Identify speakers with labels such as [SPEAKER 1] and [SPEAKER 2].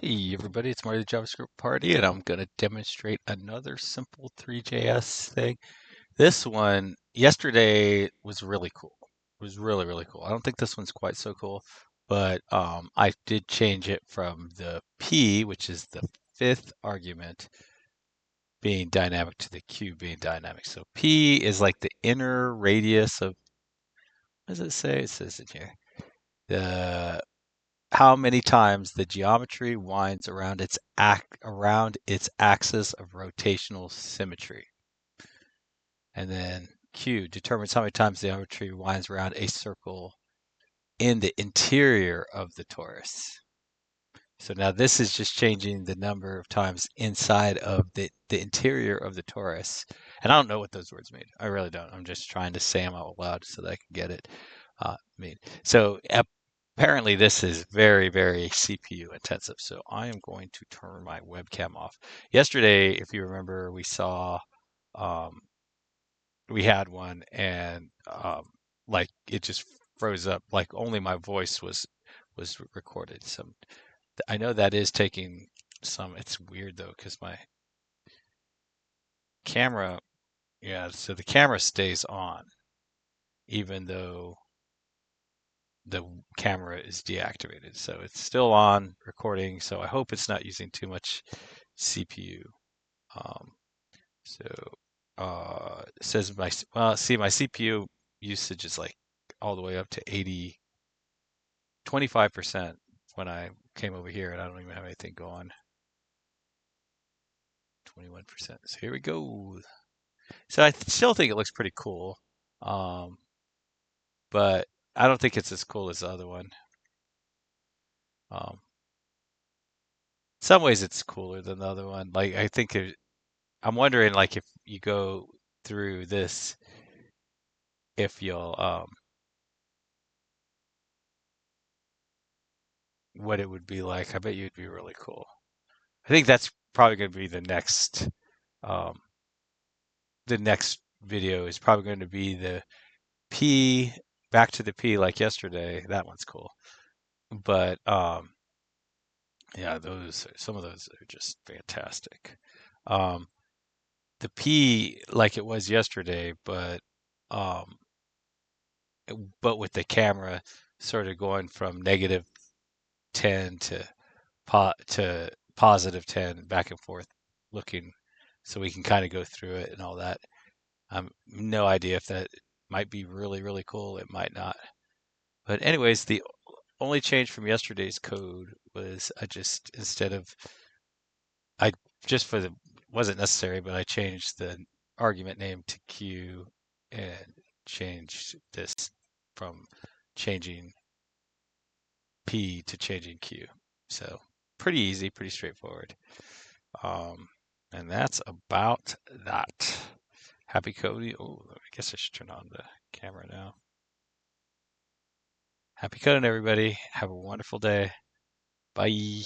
[SPEAKER 1] Hey everybody, it's Marty the JavaScript Party, and I'm going to demonstrate another simple 3JS thing. This one, yesterday was really cool. It was really cool. I don't think this one's quite so cool, but I did change it from the P, which is the fifth argument, being dynamic to the Q being dynamic. So P is like the inner radius of, what does it say? It says it here. The how many times the geometry winds around its axis of rotational symmetry. And then Q determines how many times the geometry winds around a circle in the interior of the torus. So now this is just changing the number of times inside of the interior of the torus. And I don't know what those words mean. I really don't. I'm just trying to say them out loud so that I can get it. Mean. So apparently this is very CPU intensive. So I am going to turn my webcam off. Yesterday, if you remember, we saw um, we had one and like it just froze up. Like only my voice was recorded. So I know that is taking some. It's weird though because my camera, yeah. So the camera stays on even though the camera is deactivated. So it's still on recording. So I hope it's not using too much CPU. Um, so it says my CPU usage is like all the way up to 25% when I came over here, and I don't even have anything going. 21%. So here we go. So I still think it looks pretty cool, um, but I don't think it's as cool as the other one. Um, some ways it's cooler than the other one. Like I think I'm wondering like if you go through this, if you'll what it would be like. I bet you'd be really cool. I think that's probably going to be um the next video is probably going to be the P back to the P like yesterday. That one's cool. But yeah, some of those are just fantastic. Um the P like it was yesterday, um but with the camera sort of going from -10 to +10 back and forth looking so we can kind of go through it and all that. No idea if that might be really cool. It might not. But anyways, the only change from yesterday's code was I just for the wasn't necessary, but I changed the argument name to Q and changed this from changing P to changing Q. So pretty easy, pretty straightforward. Um, and that's about that. Happy coding. Oh, I guess I should turn on the camera now. Happy coding, everybody. Have a wonderful day. Bye.